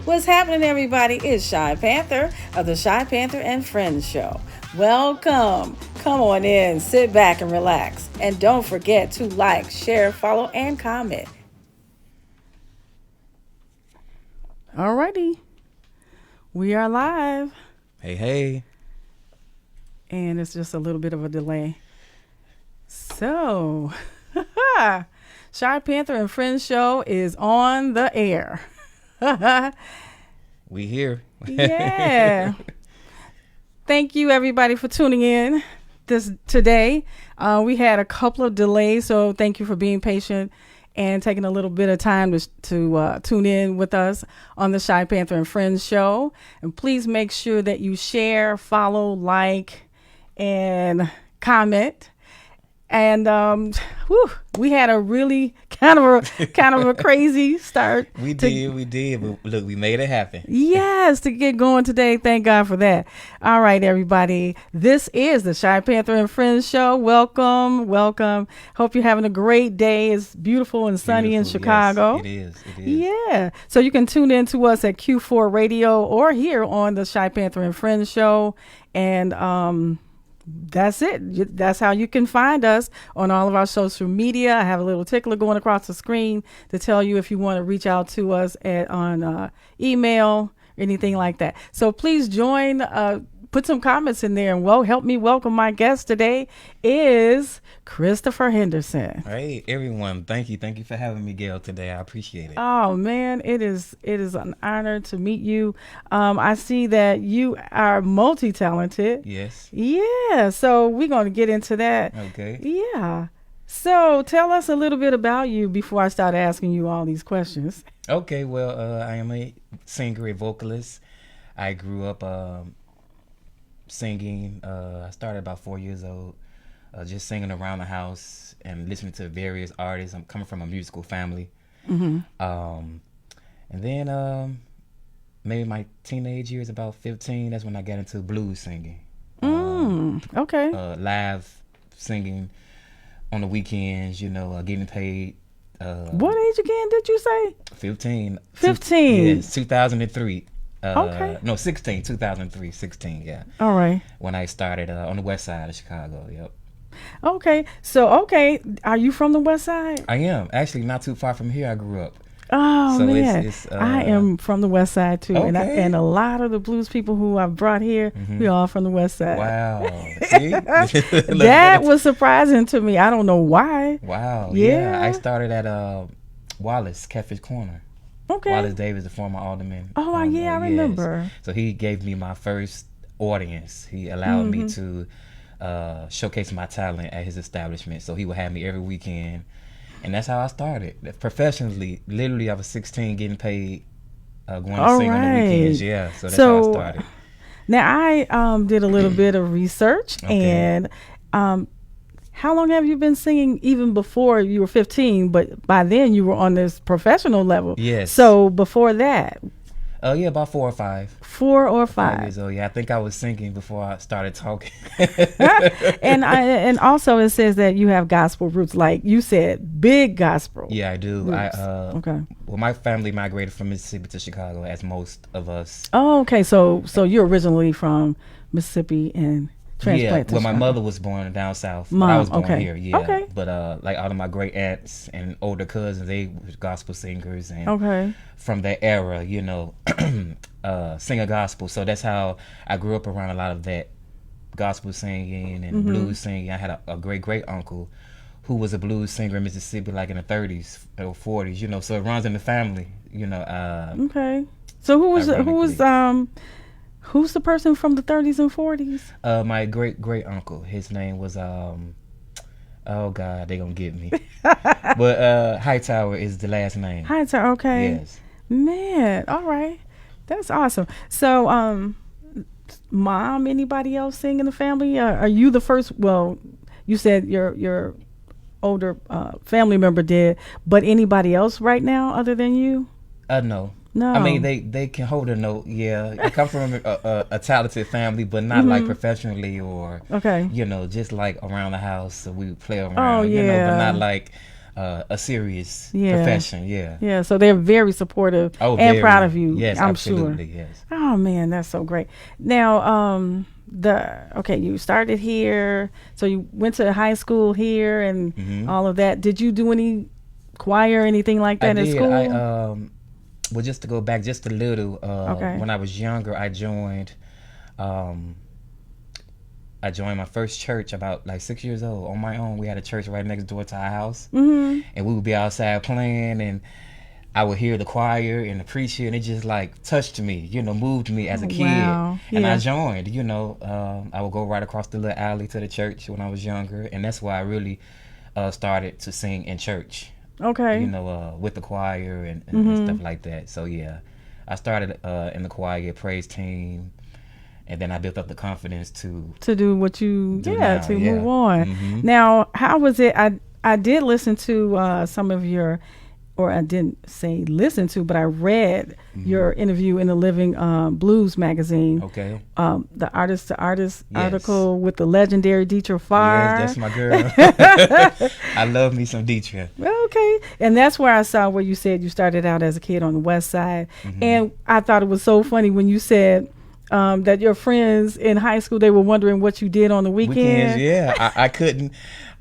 What's happening, everybody? It's Shypanther of the Shypanther and Friends Show. Welcome. Come on in, sit back and relax. And don't forget to like, share, follow, and comment. Alrighty. We are live. Hey, hey. And it's just a little bit of a delay. So, Shypanther and Friends Show is on the air. We here. Yeah. Thank you, everybody, for tuning in today. We had a couple of delays, so thank you for being patient and taking a little bit of time to tune in with us on the Shypanther and Friends Show. And please make sure that you share, follow, like, and comment. And we had a really kind of a crazy start. We did. But look, we made it happen. Yes, to get going today. Thank God for that. All right, everybody. This is the Shypanther and Friends Show. Welcome. Hope you're having a great day. It's beautiful and sunny in Chicago. Yes, it is. Yeah. So you can tune in to us at Q4 Radio or here on the Shypanther and Friends Show. And that's it. That's how you can find us on all of our social media. I have a little tickler going across the screen to tell you if you want to reach out to us on email, anything like that. So please join, put some comments in there, and help me welcome my guest today is Christopher Henderson. Hey, everyone. Thank you for having me, Gale, today. I appreciate it. Oh, man, it is an honor to meet you. I see that you are multi-talented. Yes. Yeah, so we're going to get into that. Okay. Yeah. So tell us a little bit about you before I start asking you all these questions. Okay, well, I am a singer, a vocalist. I grew up singing. I started about 4 years old, just singing around the house and listening to various artists. I'm coming from a musical family. Mm-hmm. And then maybe my teenage years, about 15, that's when I got into blues singing. Okay. Live singing on the weekends, getting paid. What age again did you say? 15. 15. Yes, 2003. Okay. No, 16, 2003, 16, yeah. All right. When I started on the west side of Chicago, yep. Okay. So, are you from the west side? I am. Actually, not too far from here I grew up. Oh, so man. It's, I am from the west side, too. Okay. And a lot of the blues people who I've brought here, we all from the west side. Wow. See? That was surprising to me. I don't know why. Wow. Yeah. I started at Wallace, Catfish Corner. Okay. Wallace Davis, the former alderman. Oh, I remember. Yes. So he gave me my first audience. He allowed me to showcase my talent at his establishment. So he would have me every weekend. And that's how I started. Professionally, literally, I was 16 getting paid, going to sing on the weekends. Yeah, so that's how I started. Now, I did a little bit of research. Okay. And how long have you been singing even before you were 15? But by then you were on this professional level. Yes. So before that? Yeah, about 4 or 5. 4 or 5. 5 years old. Yeah, I think I was singing before I started talking. and also it says that you have gospel roots, like you said, big gospel. Yeah, I do. Roots. Okay. Well, my family migrated from Mississippi to Chicago, as most of us. Oh, okay. So you're originally from Mississippi and transplanted to well, my Chicago. mother was born down south, Mom, but I was born okay. here. Yeah. Okay. But like all of my great aunts and older cousins, they were gospel singers, and Okay. from that era, sing a gospel. So that's how I grew up around a lot of that gospel singing and blues singing. I had a great uncle who was a blues singer in Mississippi, like in the 30s or 40s. So it runs in the family. Okay. So who's the person from the 30s and 40s? My great uncle. His name was oh God, they gonna get me. But Hightower is the last name. Hightower. Okay. Yes. Man. All right. That's awesome. So mom, anybody else sing in the family? Are you the first? Well, you said your older family member did, but anybody else right now other than you? No. No. I mean, they can hold a note. Yeah, I come from a talented family, but not like professionally or okay. Just like around the house. So we play around. Oh yeah. But not like a serious Yeah. profession. Yeah. Yeah, so they're very supportive and very. proud of you. Yes, I'm absolutely. sure. Yes. Oh man, that's so great. Now, you started here, so you went to high school here and all of that. Did you do any choir or anything like that I in did. school? Well, just to go back just a little, Okay. when I was younger, I joined my first church about like 6 years old on my own. We had a church right next door to our house, and we would be outside playing, and I would hear the choir and the preacher, and it just like touched me, moved me as a kid. Wow. And Yeah. I joined, I would go right across the little alley to the church when I was younger, and that's why I really started to sing in church. Okay. With the choir and stuff like that. So yeah, I started in the choir praise team, and then I built up the confidence to do what you do now, move on. Now, how was it? I did listen to some of your, or I didn't say listen to, but I read your interview in the Living Blues magazine. Okay. The artist to artist article with the legendary Dietrich Farr. Yes, that's my girl. I love me some Dietrich. Okay. And that's where I saw where you said you started out as a kid on the West Side. And I thought it was so funny when you said that your friends in high school, they were wondering what you did on the weekend. Yeah. I couldn't.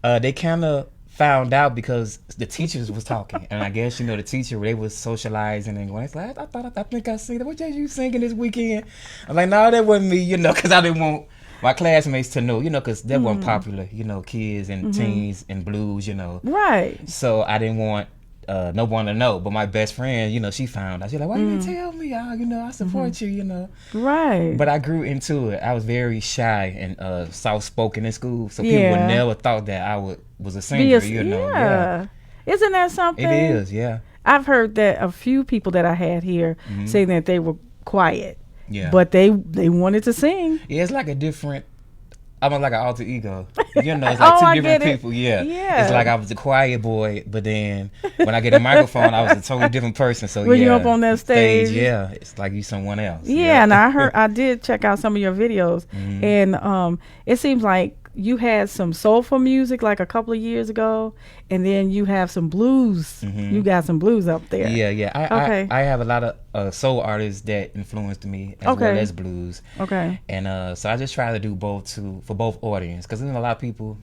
They kind of found out because the teachers was talking, and I guess the teacher, they was socializing and going, it's like, I think I seen that. What did you singing this weekend? I'm like, no, that wasn't me, because I didn't want my classmates to know, because they weren't popular, kids and teens and blues, Right. So I didn't want no one to know. But my best friend, she found out. She's like, why you didn't tell me? I support you, Right. But I grew into it. I was very shy and soft-spoken in school, so people would never thought that I was a singer, Yeah. Isn't that something? It is, yeah. I've heard that a few people that I had here say that they were quiet. Yeah. But they wanted to sing. Yeah, it's like a different... I'm like an alter ego. It's like two different people. Yeah. It's like I was a quiet boy, but then when I get a microphone, I was a totally different person. So when you up on that stage, yeah, it's like you someone else. Yeah, and I did check out some of your videos, and it seems like you had some soulful music like a couple of years ago, and then you have some blues. You got some blues up there. Yeah. I have a lot of soul artists that influenced me as well as blues. Okay. And so I just try to do both for both audience, because there's a lot of people,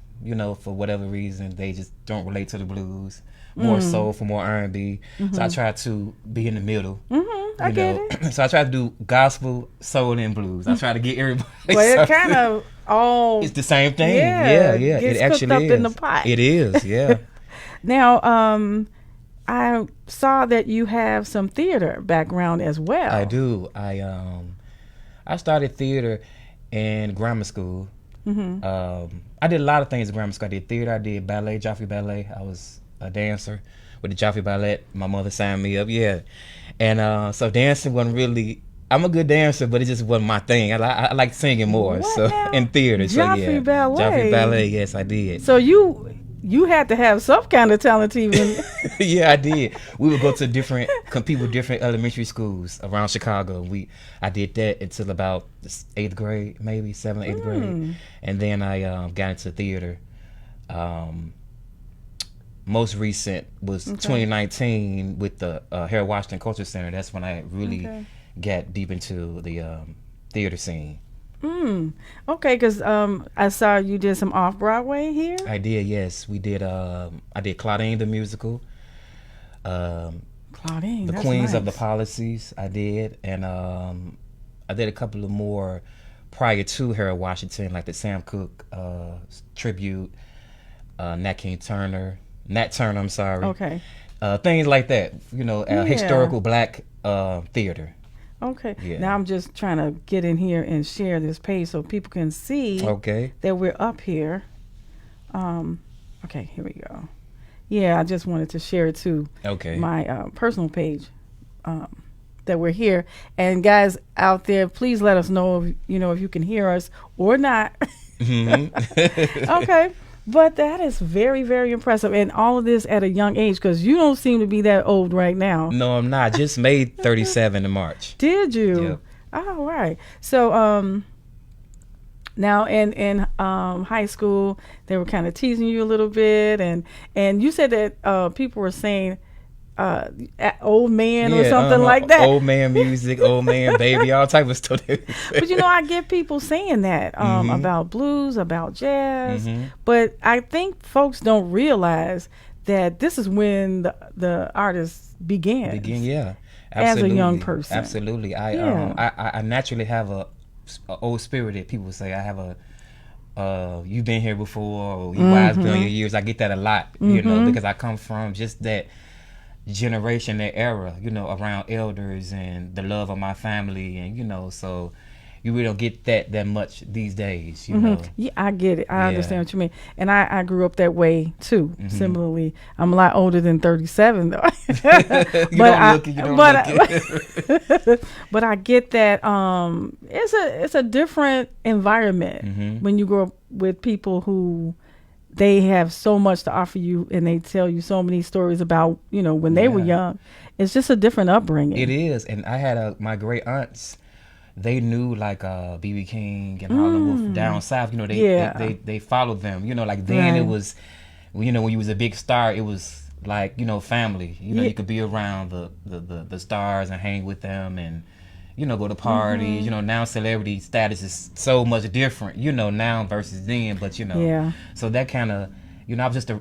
for whatever reason, they just don't relate to the blues. More soul for more R&B. So I try to be in the middle. I get it. So I try to do gospel, soul, and blues. I try to get everybody. Well, it kind of all... It's the same thing. Yeah. It actually cooked is. up in the pot. It is, yeah. Now, I saw that you have some theater background as well. I do. I started theater in grammar school. I did a lot of things in grammar school. I did theater. I did ballet, Joffrey Ballet. I was a dancer with the Joffrey Ballet. My mother signed me up, and so dancing wasn't really... I'm a good dancer, but it just wasn't my thing. I like singing more. In theater. Joffrey Ballet. Joffrey Ballet, yes, I did. So you had to have some kind of talent to even... Yeah, I did. We would go to compete with different elementary schools around Chicago. I did that until about the 8th grade, maybe 7th, 8th grade. And then I got into theater. Most recent was 2019 with the Harold Washington Culture Center. That's when I really got deep into the theater scene. Okay, because I saw you did some off-Broadway here. I did, yes. We did. I did Claudine the musical. Claudine, the that's Queens nice. of the Policies. I did, and I did a couple of more prior to Harold Washington, like the Sam Cooke tribute, Nat Turner. I'm sorry. Okay. Things like that. Historical black theater. Okay. Yeah. Now I'm just trying to get in here and share this page so people can see that we're up here. Okay, here we go. Yeah, I just wanted to share it to my personal page that we're here. And guys out there, please let us know if you can hear us or not. Okay. But that is very, very impressive. And all of this at a young age, because you don't seem to be that old right now. No, I'm not. Just made 37 in March. Did you? Yep. Oh, right. So Now, in high school, they were kind of teasing you a little bit, and you said that people were saying old man or something like that. Old man music, old man baby, all type of stuff. But I get people saying that about blues, about jazz, but I think folks don't realize that this is when the artist began. Yeah, as absolutely. a young person. Absolutely, I naturally have a old spirited. People say I have a you've been here before, or you wise beyond your years. I get that a lot, because I come from just that generation, that era, around elders and the love of my family, and so you really don't get that much these days, Yeah, I get it. I understand what you mean, and I grew up that way too. Similarly, I'm a lot older than 37 though. But I get that it's a different environment when you grow up with people who they have so much to offer you, and they tell you so many stories about when they were young. It's just a different upbringing. It is, and I had my great aunts. They knew like B.B. King and Harlem Wolf down south. They followed them. Like then it was, when you was a big star, it was like family. You could be around the stars and hang with them and go to parties. Now celebrity status is so much different. Now versus then. But so that kind of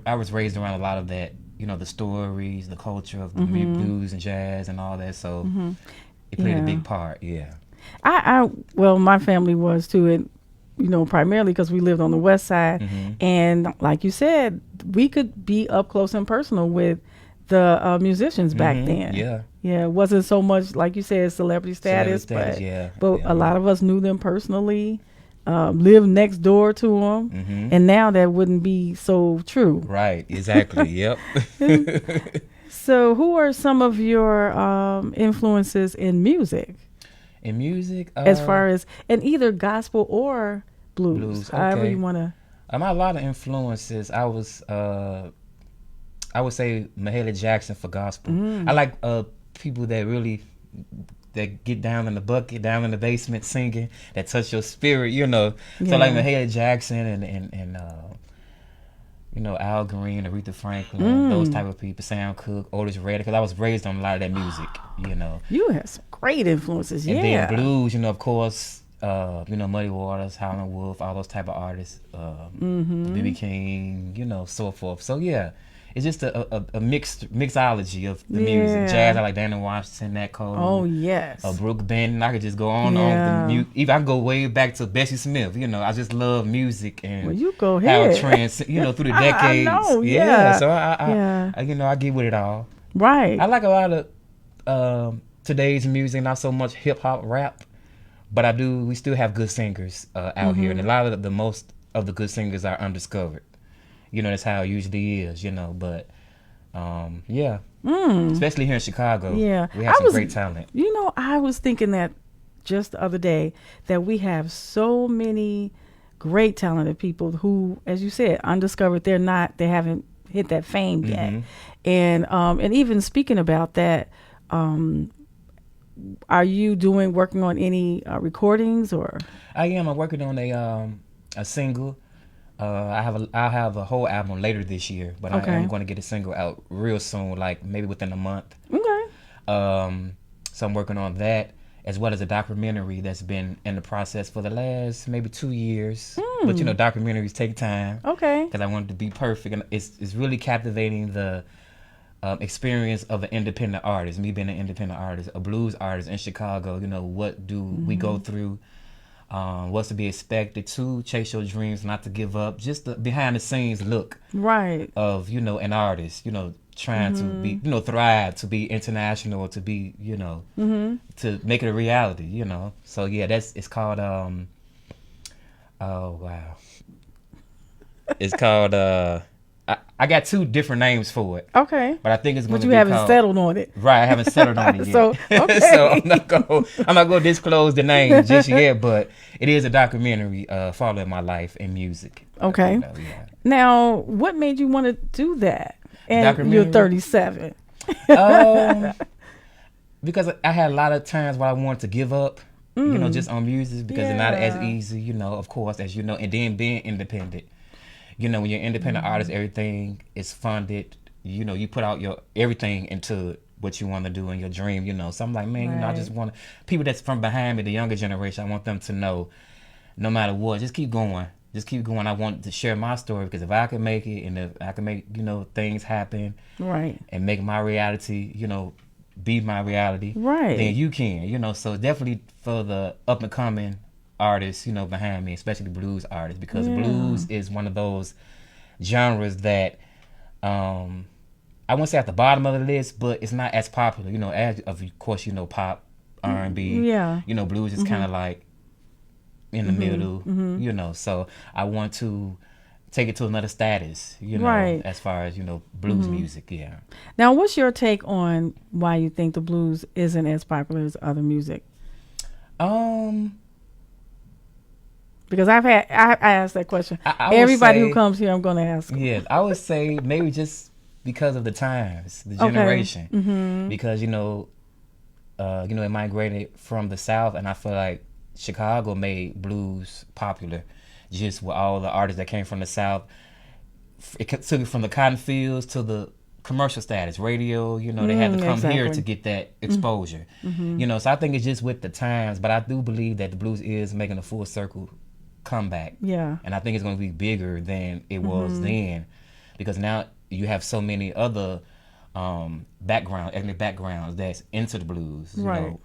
I was raised around a lot of that. The stories, the culture of the blues and jazz and all that. So it played a big part. Yeah. Well, my family was too, and primarily because we lived on the west side, and like you said, we could be up close and personal with the musicians back then. It wasn't so much like you said celebrity status, but a lot of us knew them personally, lived next door to them, and now that wouldn't be so true. Right, exactly. Yep. So, who are some of your influences in music? In music, as far as in either gospel or blues, however you want to. I have a lot of influences. I would say Mahalia Jackson for gospel. I like people that get down in the bucket, down in the basement singing, that touch your spirit, So like Mahalia Jackson and Al Green, Aretha Franklin, those type of people, Sam Cooke, Otis Redding, because I was raised on a lot of that music, You have some great influences, and then blues, of course, Muddy Waters, Howlin' Wolf, all those type of artists, B.B. King, so forth. So yeah, it's just a mixology of the music. Jazz, I like Daniel Washington, Nat Cole. Oh yes. Brooke Benton. I could just go on with the music. Even I can go way back to Bessie Smith. I just love music and you go ahead. How it trends, through the decades. I know, So I get with it all. Right. I like a lot of today's music, not so much hip hop rap, but we still have good singers out here, and a lot of most of the good singers are undiscovered. That's how it usually is, but especially here in Chicago, we have some great talent. I was thinking that just the other day that we have so many great talented people who, as you said, undiscovered. They haven't hit that fame yet. And even speaking about that, are you working on any recordings or? I am. I'm working on a single. I'll have a whole album later this year, but I am going to get a single out real soon, like maybe within a month. Okay. So I'm working on that, as well as a documentary that's been in the process for the last maybe 2 years. But documentaries take time. Okay. Because I want it to be perfect, and it's really captivating the experience of an independent artist. Me being an independent artist, a blues artist in Chicago. What do we go through? What's to be expected, to chase your dreams, not to give up, just the behind the scenes look of an artist, trying to be thrive, to be international, to be to make it a reality, so it's called it's called I got 2 different names for it. Okay. But I think it's going to be. But you haven't settled on it. Right, I haven't settled on it yet. So, okay. So I'm not going to disclose the name just yet, but it is a documentary following my life in music. Okay. Now, what made you want to do that? And you're 37. Because I had a lot of times where I wanted to give up. you know, just on music because it's not as Yeah. easy, you know, of course, as you know, and then being independent. You know, when you're an independent artist, everything is funded. You know, you put out your everything into what you want to do in your dream, you know. So I'm like, man, you know, I just Right. want people that's from behind me, the younger generation, I want them to know no matter what, just keep going. Just keep going. I want to share my story because if I can make it and if I can make, you know, things happen Right. and make my reality, you know, be my reality, Right. then you can, you know. So definitely for the up and coming artists, you know, behind me, especially blues artists, because Yeah. blues is one of those genres that I wouldn't say at the bottom of the list, but it's not as popular, you know, as of course, you know, pop, R&B, Yeah. you know, blues is kind of like in the middle, you know. So I want to take it to another status, you know, Right. as far as, you know, blues music, yeah. Now, what's your take on why you think the blues isn't as popular as other music? Um, Because I asked that question. I would Everybody who say, comes here, I'm going to ask. yeah, I would say maybe just because of the times, the Okay. generation, because you know, it migrated from the South, and I feel like Chicago made blues popular, just with all the artists that came from the South. It took it from the cotton fields to the commercial status, radio. You know, they had to come here Exactly. to get that exposure. You know, so I think it's just with the times, but I do believe that the blues is making a full circle comeback. Yeah. And I think it's going to be bigger than it was then, because now you have so many other ethnic backgrounds that's into the blues. You Right. know,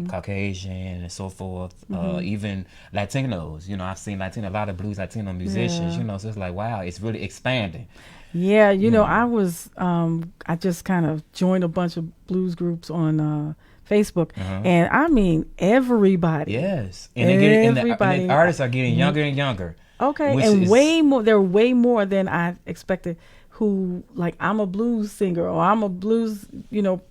Caucasian and so forth, even Latinos. You know, I've seen a lot of blues Latino musicians. Yeah. You know, so it's like, wow, it's really expanding. Yeah, you know, I just kind of joined a bunch of blues groups on Facebook, and I mean everybody. Yes, and Everybody. the artists are getting younger and younger. Okay, which and is- way more. There are way more than I expected. Who like I'm a blues singer or I'm a blues, you know,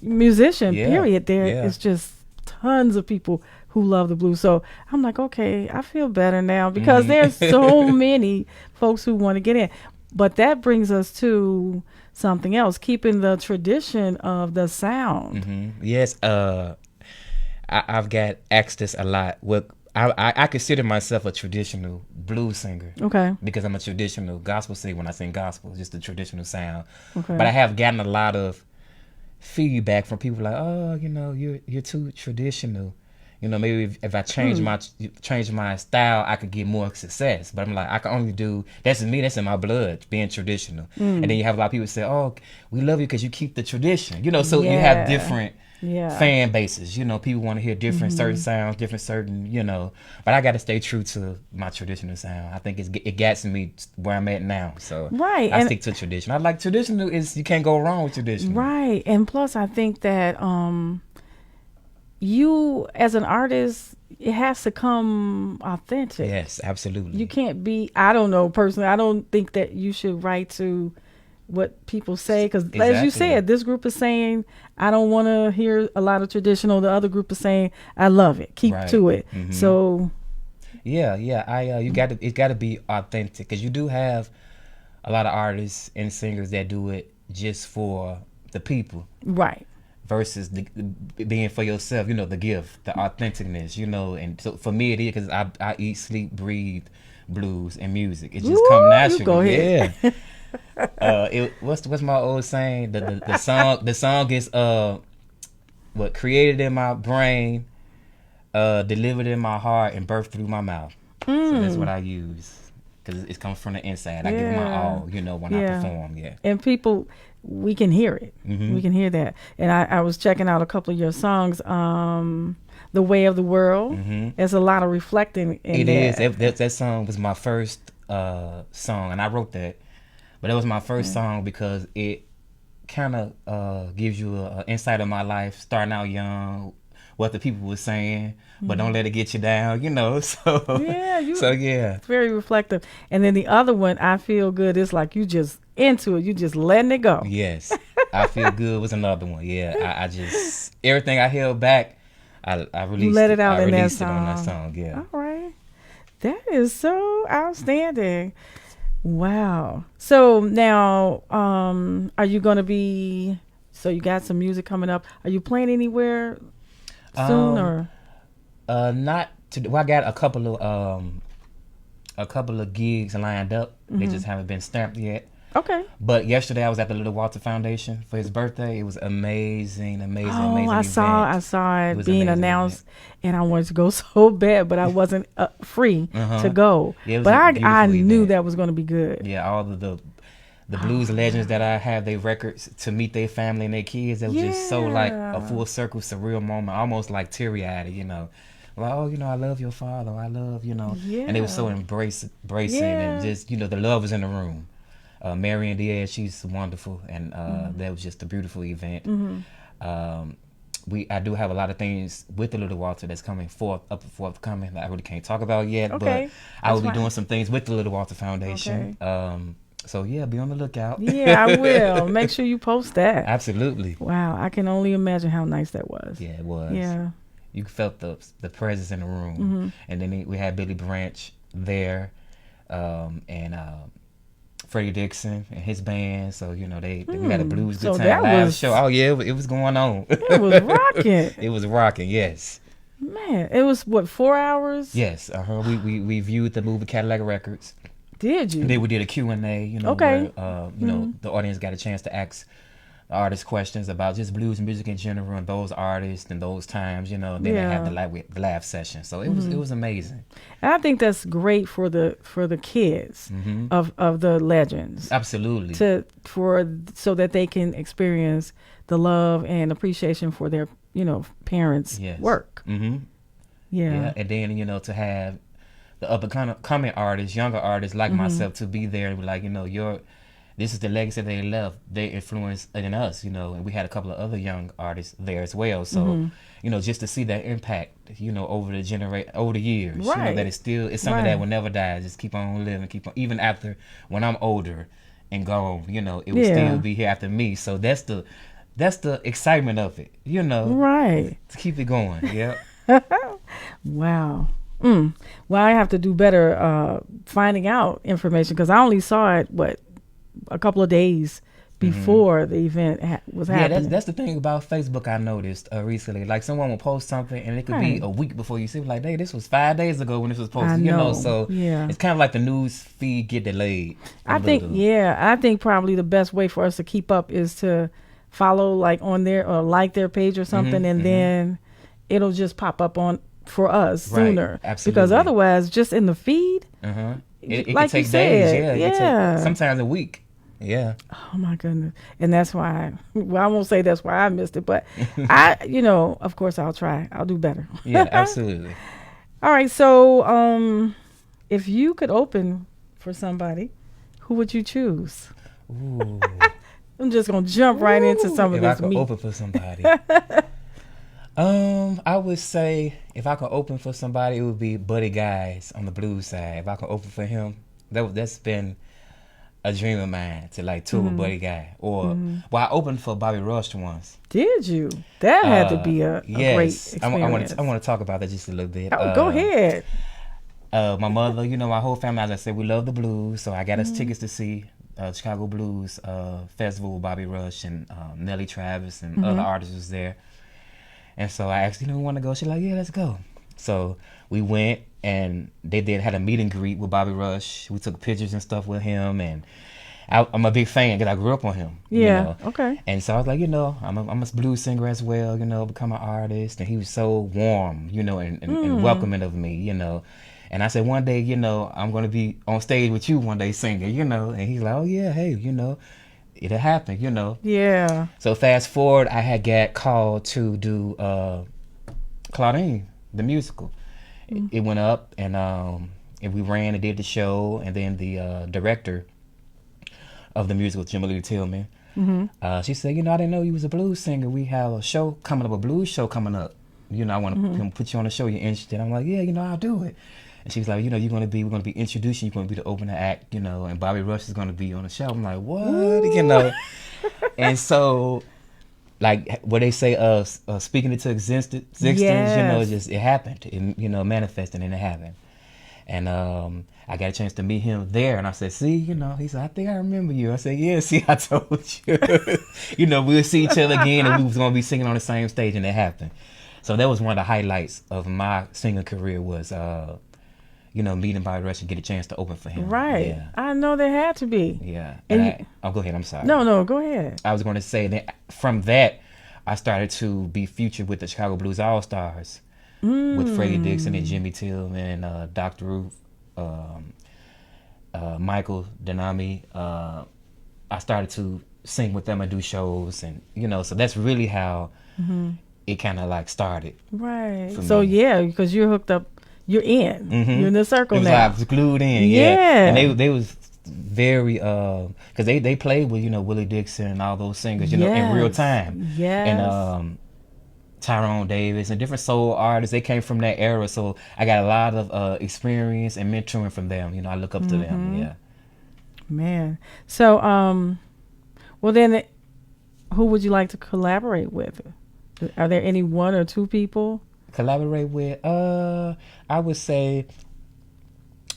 musician. Yeah, Period. There yeah. is just tons of people who love the blues. So I'm like, okay, I feel better now because there's so many folks who want to get in. But that brings us to something else, keeping the tradition of the sound. Yes, I've got asked this a lot. I consider myself a traditional blues singer. Okay. Because I'm a traditional gospel singer. When I sing gospel, just the traditional sound. Okay. But I have gotten a lot of feedback from people like, oh, you know, you're too traditional. You know, maybe if I change my style, I could get more success. But I'm like, I can only do that's in me. That's in my blood, being traditional. And then you have a lot of people say, oh, we love you because you keep the tradition. You know, so you have different fan bases. You know, people want to hear different certain sounds, different certain, you know. But I got to stay true to my traditional sound. I think it gets me where I'm at now. So Right, I and- stick to tradition. I like traditional. You can't go wrong with traditional. Right. And plus I think that you as an artist, it has to come authentic. Yes, absolutely. You can't be, I don't know personally, I don't think that you should write to what people say because as you Exactly. said, this group is saying I don't want to hear a lot of traditional, the other group is saying I love it, keep Right. to it. So Yeah. It's got to be authentic because you do have a lot of artists and singers that do it just for the people right. versus being for yourself. You know, the gift, the authenticness. You know, and so for me it is because I eat, sleep, breathe blues and music. It just Ooh, come you naturally. go ahead. Yeah. What's my old saying? The song is what created in my brain, delivered in my heart, and birthed through my mouth. So that's what I use because it comes from the inside. I give my Yeah. all, you know, when I perform. Yeah. And people, we can hear it. We can hear that. And I was checking out a couple of your songs. The Way of the World. There's a lot of reflecting in It that. is. That song was my first song, and I wrote that. But it was my first song because it kind of gives you an insight of my life, starting out young, what the people were saying, but don't let it get you down, you know. So Yeah, so yeah. It's very reflective. And then the other one, I Feel Good, it's like you just into it. You just letting it go. Yes, I Feel Good was another one. Yeah, I just everything I held back, I released. You let it out I in that released it on that song. song. Yeah. All right. That is so outstanding. Wow. So now, are you going to be, so you got some music coming up. Are you playing anywhere soon or? Not to. Well, I got a couple of gigs lined up. They just haven't been stamped yet. Okay. But yesterday I was at the Little Walter Foundation for his birthday. It was amazing. I event. saw it being announced, and I wanted to go so bad, but I wasn't free to go. Yeah, but I knew event. that was going to be good. Yeah, all of the blues legends that I have their records to meet their family and their kids. It was just so like a full circle, surreal moment, almost like teary-eyed, you know. Like, oh, you know, I love your father. I love, you know. Yeah. And they were so embracing and just, you know, the love was in the room. Marion Diaz, she's wonderful, and that was just a beautiful event. I do have a lot of things with the Little Walter that's forthcoming that I really can't talk about yet, but I will be doing some things with the Little Walter Foundation. So yeah, be on the lookout. Yeah, I will. Make sure you post that. Absolutely. Wow, I can only imagine how nice that was. Yeah, it was. Yeah. You felt the presence in the room. And then we had Billy Branch there, and Freddie Dixon and his band. So, you know, we had a blues good time live show. Oh yeah, it was going on. It was rocking. It was rocking, yes. Man, it was what, 4 hours? Yes. We viewed the movie Cadillac Records. Did you? Then we did a Q&A, you know, where you know, the audience got a chance to ask the artists questions about just blues music in general and those artists and those times, you know. And then they had the laugh session. So it was amazing. And I think that's great for the kids of the legends. Absolutely. So that they can experience the love and appreciation for their, you know, parents' work. Yeah. And then, you know, to have the up-and-coming artists, younger artists like myself, to be there and be like, you know, this is the legacy they left. They influenced in us, you know, and we had a couple of other young artists there as well. So, you know, just to see that impact, you know, over the years, you know, that it's something that will never die. Just keep on living, even after when I'm older and gone, you know, it will still be here after me. So that's the excitement of it, you know. Right. To keep it going. Yeah. Wow. Well, I have to do better finding out information because I only saw it, a couple of days before the event was happening. Yeah, that's the thing about Facebook I noticed recently. Like someone will post something and it could be a week before you see it. Like, hey, this was 5 days ago when this was posted. You know, so it's kind of like the news feed get delayed. I think probably the best way for us to keep up is to follow like on their or like their page or something, and then it'll just pop up for us sooner. Absolutely. Because otherwise, just in the feed, it like can take you days. said, It can take sometimes a week. Yeah. Oh my goodness. And that's why, I won't say that's why I missed it, but of course I'll try. I'll do better. Yeah, absolutely. All right. So, if you could open for somebody, who would you choose? Ooh. I'm just going to jump right into some of this meat. If I could open for somebody. I would say if I could open for somebody, it would be Buddy Guys on the blues side. If I could open for him, that's been a dream of mine to like tour with Buddy Guy. Or I opened for Bobby Rush once. Did you? That had to be a great experience. I want to talk about that just a little bit. Oh, go ahead. My mother, you know, my whole family, as I said, we love the blues, so I got us tickets to see Chicago Blues Festival with Bobby Rush and Nellie Travis and other artists was there. And so I asked, we want to go? She's like, yeah, let's go. So we went, and they had a meet and greet with Bobby Rush. We took pictures and stuff with him, and I'm a big fan because I grew up on him. Yeah, you know? Okay. And so I was like, I'm a blues singer as well, become an artist. And he was so warm, and welcoming of me, And I said, one day, I'm going to be on stage with you one day singing, And he's like, oh, yeah, hey, it'll happen, Yeah. So fast forward, I had got called to do Claudine, the musical. It went up, and we ran and did the show, and then the director of the musical, Jimmy Tillman, she said, I didn't know you was a blues singer. We have a show coming up, a blues show coming up. I want to put you on the show. You're interested? I'm like, yeah, I'll do it. And she was like, we're going to be introducing you. You're going to be the opening act, and Bobby Rush is going to be on the show. I'm like, what? And so, like what they say, speaking into existence, just it happened. It, manifested, and it happened. And I got a chance to meet him there, and I said, see, he said, I think I remember you. I said, yeah, see, I told you. We'll see each other again, and we was going to be singing on the same stage, and it happened. So that was one of the highlights of my singing career was, meeting Bobby Rush and get a chance to open for him. Right. Yeah. I know there had to be. Yeah. And go ahead. I'm sorry. No, go ahead. I was going to say that from that, I started to be featured with the Chicago Blues All-Stars with Freddie Dixon and Jimmy Till and Dr. Ruth, Michael Denami. I started to sing with them and do shows, and so that's really how it kind of like started. Right. So yeah, because you're hooked up, you're in, you're in the circle now. I was glued in. Yeah. And they was very because they played with Willie Dixon and all those singers in real time. Yes. And Tyrone Davis and different soul artists. They came from that era, so I got a lot of experience and mentoring from them. I look up to them. Yeah. Man. So well then, who would you like to collaborate with? Are there any one or two people? Collaborate with? I would say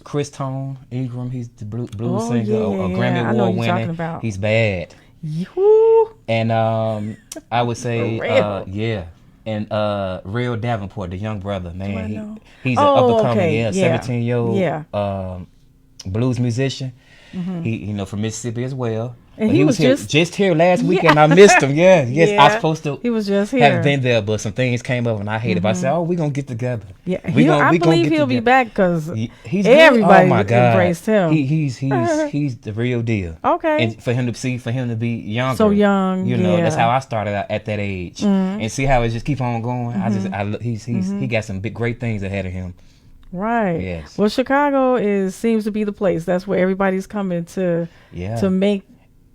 Chris Tone Ingram. He's the blues singer, a Grammy Award winner. He's bad. Yoo-hoo. And I would say and Real Davenport, the young brother, man. He's an up and coming, 17-year-old blues musician. He from Mississippi as well. And he was just here last weekend. I missed him. Yes. I was supposed to. He was just here. Have been there, but some things came up and I hated it. But I said, we're gonna get together. Yeah, I believe he'll be back because everybody embraced him. He's the real deal. Okay. And for him to be younger, so young, that's how I started out at that age. And see how it just keep on going. He got some great things ahead of him. Right. Yes. Well, Chicago seems to be the place. That's where everybody's coming to make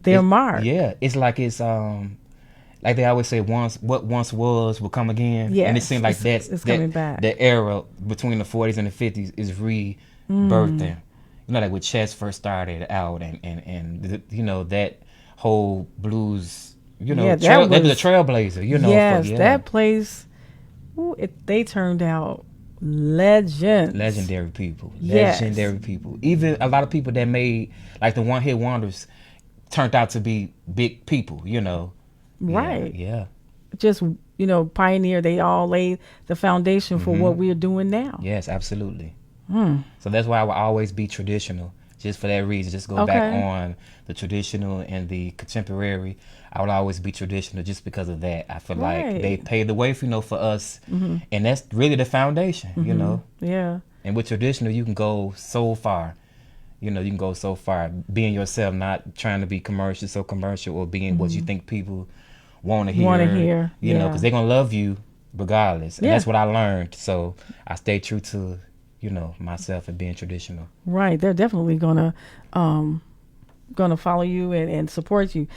their mark. Yeah. It's like like they always say, what once was will come again. Yeah. And it seems like it's coming back. The era between the 40s and the 50s is rebirthing. Like when Chess first started out and that whole blues, that was a trailblazer, Yes, that place, they turned out legendary people. Legendary people. Even a lot of people that made like the one hit wonders turned out to be big people, Right. Yeah. Just pioneer. They all laid the foundation for what we're doing now. Yes, absolutely. So that's why I will always be traditional, just for that reason. Just go back on the traditional and the contemporary. I would always be traditional just because of that. I feel like they paved the way for us, and that's really the foundation, Yeah. And with traditional, you can go so far. You can go so far being yourself, not trying to be commercial or being what you think people want to hear. Because they're going to love you regardless. And that's what I learned. So I stay true to, myself and being traditional. Right. They're definitely going to follow you and support you.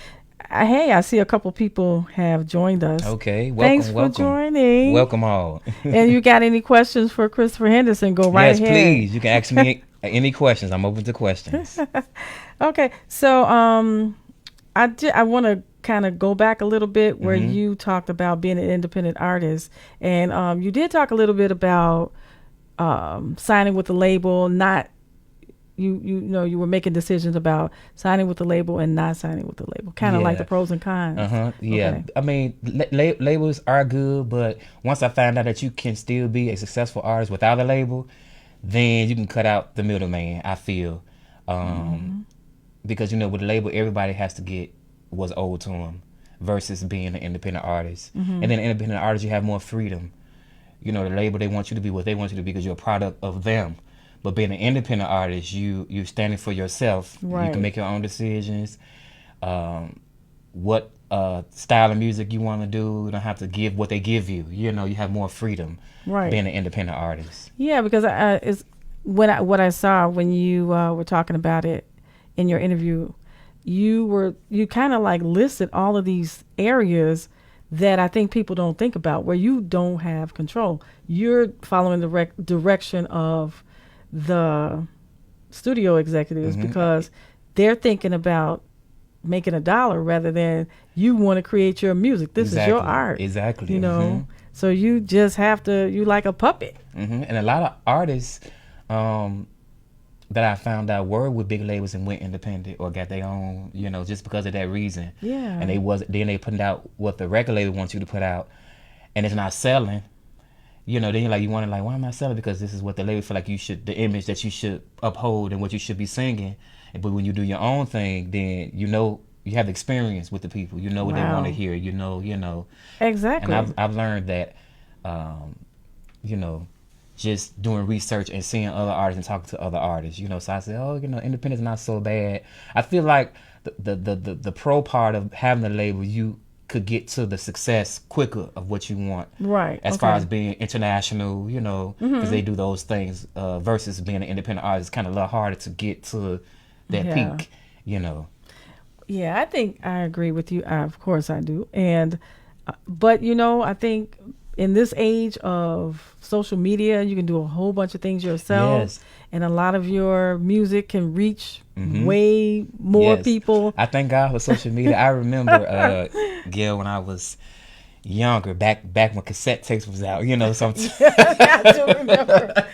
Hey, I see a couple people have joined us. Okay, welcome. Thanks for joining. Welcome all. And you got any questions for Christopher Henderson? Go right ahead. Yes, please. You can ask me any questions. I'm open to questions. Okay, so I want to kind of go back a little bit where you talked about being an independent artist, and you did talk a little bit about signing with the label, not. You were making decisions about signing with the label and not signing with the label, kind of like the pros and cons. Yeah. Okay. I mean, labels are good, but once I found out that you can still be a successful artist without a label, then you can cut out the middleman, I feel. Because, with a label, everybody has to get what's owed to them versus being an independent artist. And then an independent artist, you have more freedom. The label, they want you to be what they want you to be because you're a product of them. But being an independent artist, you're standing for yourself. Right. You can make your own decisions. What style of music you want to do. You don't have to give what they give you. You have more freedom. Right. Being an independent artist. Yeah, because it's what I saw when you were talking about it in your interview. You kind of like listed all of these areas that I think people don't think about where you don't have control. You're following the direction of the studio executives because they're thinking about making $1 rather than you want to create your music. This is your art. Exactly. So you just have to, you like a puppet. And a lot of artists that I found out were with big labels and went independent or got their own, just because of that reason. Yeah. And then they putting out what the record label wants you to put out, and it's not selling. you know, then you're like, you want to like, why am I selling? Because this is what the label feel like the image that you should uphold and what you should be singing. But when you do your own thing, then you know you have experience with the people. You know what they want to hear. You know. Exactly. And I've learned that, you know, just doing research and seeing other artists and talking to other artists. You know, so I said, oh, you know, independent's not so bad. I feel like the pro part of having a label, you could get to the success quicker of what you want, right? As far as being international, you know, because they do those things versus being an independent artist, kind of a little harder to get to that peak, you know. Yeah, I think I agree with you. Of course I do. And but you know, I think in this age of social media, you can do a whole bunch of things yourself, and a lot of your music can reach way more people. I thank God for social media. I remember, Gale, when I was younger, back when cassette tapes was out, you know, I do remember.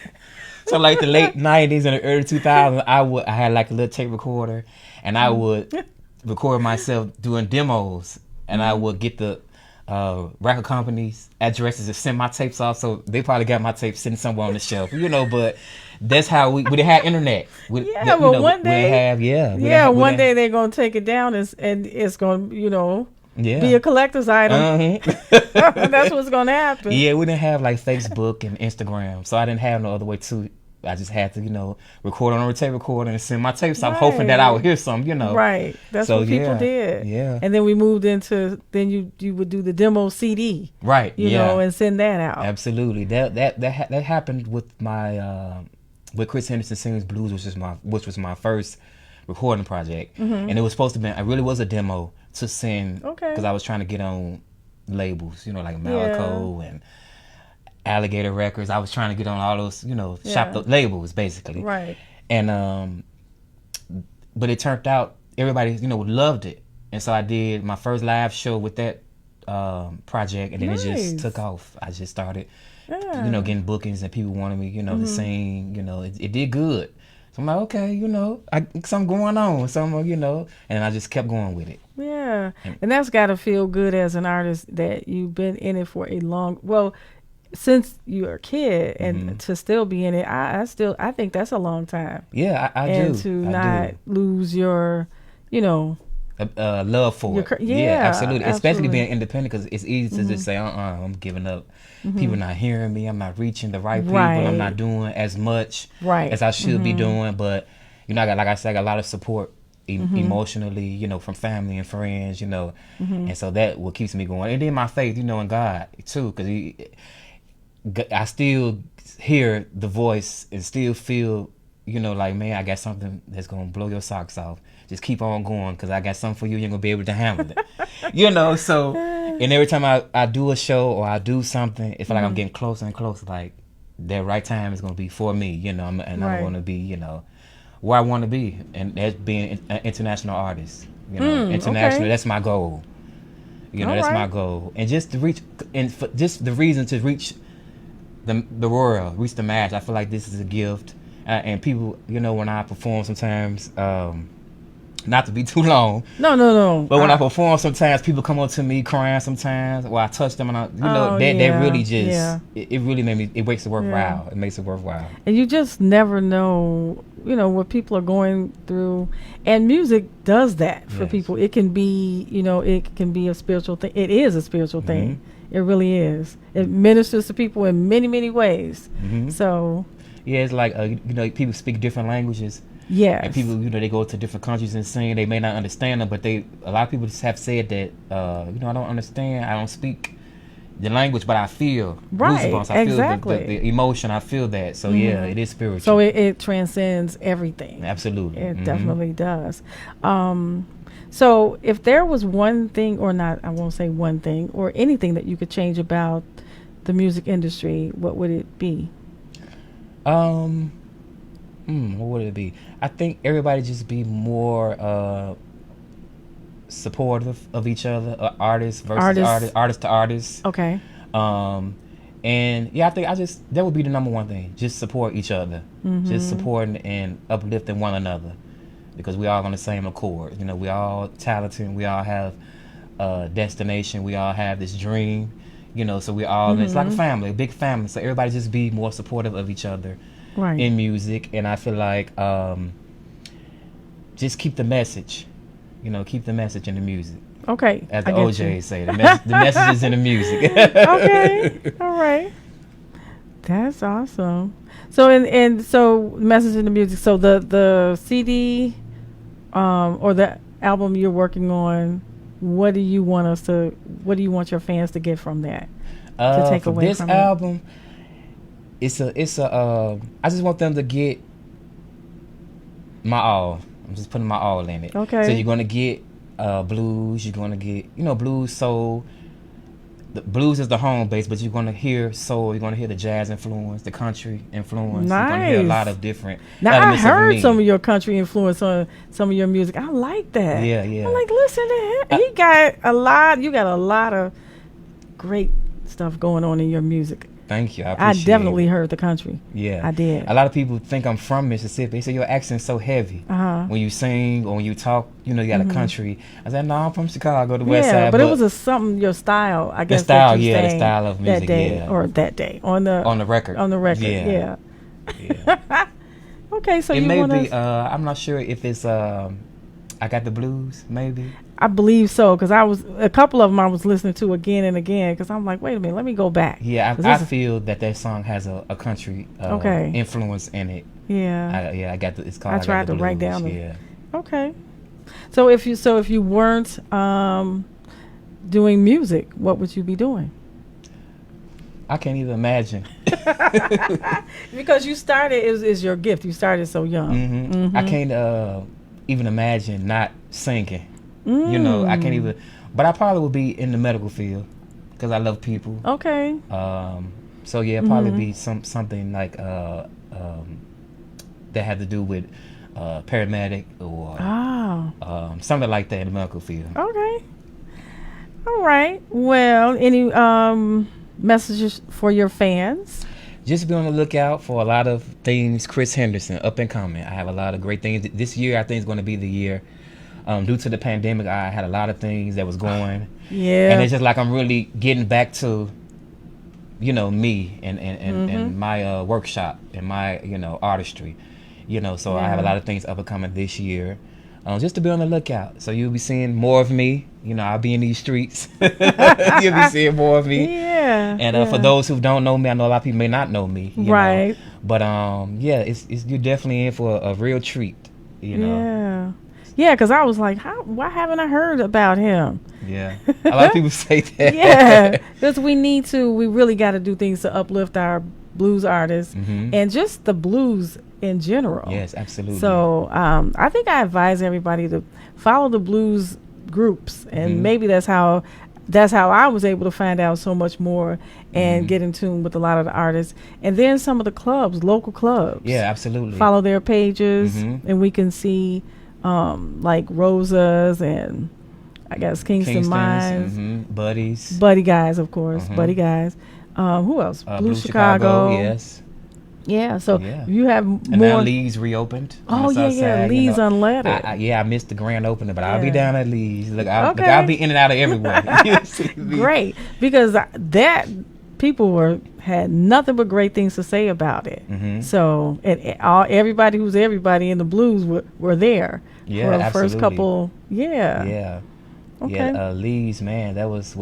So like the late 90s and the early 2000s, I had like a little tape recorder, and I would record myself doing demos, and I would get the record companies addresses to send my tapes off, so they probably got my tapes sitting somewhere on the shelf, you know. But that's how we didn't have internet. One day, one day they're gonna take it down and it's gonna, you know, be a collector's item. That's what's gonna happen. Yeah, we didn't have like Facebook and Instagram, so I didn't have no other way to. I just had to, you know, record on a tape recorder and send my tapes off, hoping that I would hear some, you know. Right. That's what people did. Yeah. And then we moved into, then you would do the demo CD. Right. You know, and send that out. Absolutely. That happened with my with Chris Henderson Sings Blues, which was my first recording project, and it was supposed to be. It really was a demo to send because I was trying to get on labels, you know, like Malaco and Alligator Records. I was trying to get on all those, you know, shop labels basically. Right. And but it turned out everybody, you know, loved it, and so I did my first live show with that project, and then it just took off. I just started, you know, getting bookings, and people wanted me, you know, to sing. You know, it did good. So I'm like, okay, you know, something going on, something, you know, and I just kept going with it. Yeah, and that's got to feel good as an artist that you've been in it for since you were a kid, and to still be in it, I think that's a long time. Yeah, I do. And to not lose your, you know, love for it. Yeah, absolutely. Especially being independent, because it's easy to just say, I'm giving up. People not hearing me. I'm not reaching the right people. I'm not doing as much as I should be doing. But, you know, I got a lot of support emotionally, you know, from family and friends, you know. And so that what keeps me going. And then my faith, you know, in God, too, because I still hear the voice and still feel, you know, like, man, I got something that's going to blow your socks off. Just keep on going, because I got something for you. You're going to be able to handle it. You know, so, and every time I do a show or I do something, it feels like I'm getting closer and closer. Like, that right time is going to be for me, you know, and I'm going to be, you know, where I want to be. And that's being an international artist. You know, international, that's my goal. You know, that's my goal. And just to reach, just the reason to reach the world, reach the mass. I feel like this is a gift, and people, you know, when I perform sometimes, not to be too long. No. But when I perform, sometimes people come up to me crying. Sometimes, or I touch them, and that really just it really made me. It makes it worthwhile. Yeah. It makes it worthwhile. And you just never know, you know, what people are going through, and music does that for people. It can be, you know, it can be a spiritual thing. It is a spiritual thing. It really is. It ministers to people in many, many ways. So, yeah, it's like you know, people speak different languages. Yes. And people, you know, they go to different countries and sing. They may not understand them, but a lot of people just have said that, you know, I don't understand. I don't speak the language, but I feel goosebumps. I feel the emotion. I feel that. So yeah, it is spiritual. So it transcends everything. Absolutely. It definitely does. So if there was one thing, or not, I won't say one thing, or anything that you could change about the music industry, what would it be? What would it be? I think everybody just be more supportive of each other, artists versus artist to artist. Okay. And yeah, I think that would be the number one thing. Just support each other. Just supporting and uplifting one another, because we all on the same accord. You know, we all talented. We all have a destination. We all have this dream. So we're all it's like a family, a big family. So everybody just be more supportive of each other in music, and I feel like just keep the message, keep the message in the music. Okay. As the OJs say, the message is in the music. Okay. All right. That's awesome. So and so message in the music. So the CD or the album you're working on, what do you want your fans to get from that? To take away this from album, it's a I just want them to get my all. I'm just putting my all in it. Okay. So you're gonna get blues, you're gonna get blues, soul. The blues is the home base, but you're gonna hear soul, you're gonna hear the jazz influence, the country influence. Nice. You're gonna hear a lot of different Now elements I heard of some of your country influence on some of your music. I like that. Yeah. I'm like, listen to him. You got a lot of great stuff going on in your music. Thank you. I I appreciate definitely it. heard the country. Yeah, I did. A lot of people think I'm from Mississippi. They say your accent's so heavy when you sing or when you talk. You got a country. I said, no, I'm from Chicago, the West Side. But it was something your style. I guess the style, the style of music, that day or that day on the record. On the record, yeah. Okay, so it you may want be. I'm not sure if it's. I Got the Blues, maybe. I believe so, because a couple of them I was listening to again and again, because I'm like, wait a minute, let me go back. Yeah, I feel that song has a country influence in it. Yeah. I got it's called. I tried to write down. Yeah. Okay. So if you weren't doing music, what would you be doing? I can't even imagine. Because you started is your gift. You started so young. I can't even imagine not singing. I can't even. But I probably would be in the medical field because I love people. Okay. So yeah, probably be something like that had to do with paramedic or something like that in the medical field. Okay. All right. Well, any messages for your fans? Just be on the lookout for a lot of things. Chris Henderson, up and coming. I have a lot of great things. This year, I think, is going to be the year. Due to the pandemic, I had a lot of things that was going. Yeah. And it's just like I'm really getting back to, me and my workshop and my, artistry. So I have a lot of things up and coming this year. Just to be on the lookout. So you'll be seeing more of me. I'll be in these streets. You'll be seeing more of me. Yeah. And for those who don't know me, I know a lot of people may not know me. Right. know. But it's you're definitely in for a real treat. Yeah. Yeah, because I was like, why haven't I heard about him? Yeah. A lot of people say that. Yeah. Because we really got to do things to uplift our blues artists and just the blues in general. Yes, absolutely. So I think I advise everybody to follow the blues groups, and maybe that's how I was able to find out so much more and get in tune with a lot of the artists. And then some of the clubs, local clubs. Yeah, absolutely. Follow their pages, and we can see like Rosa's and I guess Kingston Mines, Buddy Guys, of course, Buddy Guys. Who else? Blue Chicago. Yes. Yeah. So you have and more. now Lee's reopened. Oh yeah. Lee's Unlettered. I missed the grand opening, but I'll be down at Lee's. Look, I'll be in and out of everywhere. Great, because that people had nothing but great things to say about it. So everybody who's everybody in the blues were there. Yeah, for the absolutely. first couple. Yeah. Okay. Yeah, Lee's, man, that was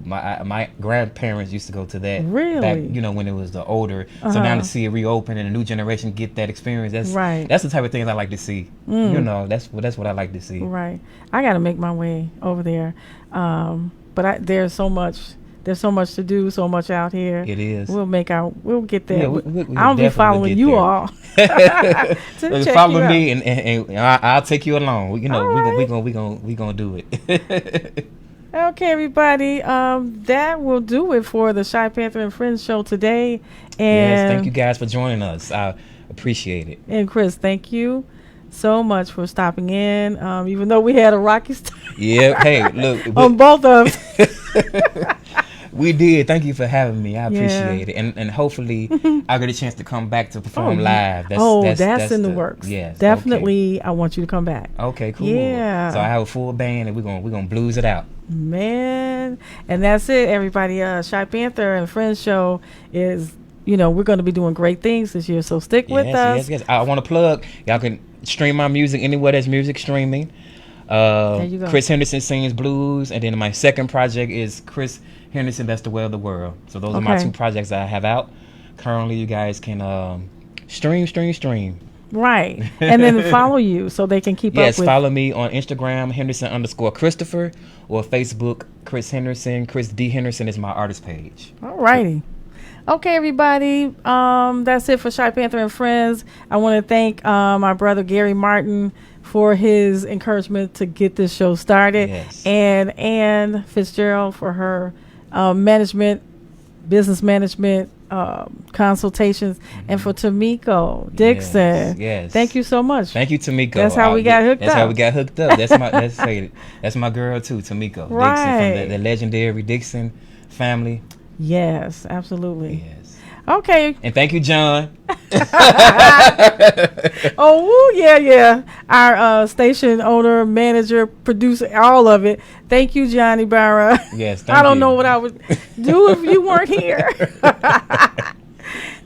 my grandparents used to go to that. Really? Back, when it was the older. So now to see it reopen and a new generation get that experience, that's the type of things I like to see. That's what I like to see. Right. I got to make my way over there, but there's so much to do, so much out here. It is. We'll get there. Yeah, I'll be following you all. Follow me, and I'll take you along. We're gonna do it. Okay, everybody. That will do it for the Shypanther and Friends show today. And yes, thank you guys for joining us. I appreciate it. And Chris, thank you so much for stopping in. Even though we had a rocky start. Yeah. Hey, look. On both of us. We did. Thank you for having me. I appreciate it. And hopefully I'll get a chance to come back to perform live. That's in the works. Yes. Definitely, okay. I want you to come back. Okay, cool. Yeah. So I have a full band and we're gonna blues it out. Man. And that's it, everybody. Shypanther and Friends show is, we're going to be doing great things this year. So stick with us. Yes. I want to plug. Y'all can stream my music anywhere there's music streaming. There you go. Chris Henderson sings blues, and then my second project is Chris Henderson, That's the Way of the World. So those are my 2 projects that I have out currently. You guys can stream. Right. And then follow you so they can keep up with. Yes, follow me on Instagram, Henderson_Christopher, or Facebook, Chris Henderson. Chris D. Henderson is my artist page. All righty. Okay, everybody. That's it for Shypanther and Friends. I want to thank my brother Gary Martin for his encouragement to get this show started. Yes. And Ann Fitzgerald for her business management consultations, and for Tomiko Dixon. Yes. Thank you so much. Thank you, Tomiko. That's how we got hooked up. That's how we got hooked up. That's my girl too, Tomiko Dixon from the legendary Dixon family. Yes, absolutely. Yes. Okay. And thank you, John. Yeah. Our station owner, manager, producer, all of it. Thank you, Johnny Barra. Yes, I don't know what I would do if you weren't here.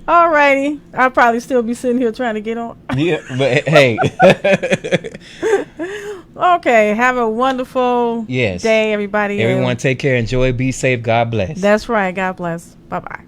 All righty. I'll probably still be sitting here trying to get on. Yeah, but hey. Okay. Have a wonderful day, everybody. Everyone take care. Enjoy. Be safe. God bless. That's right. God bless. Bye-bye.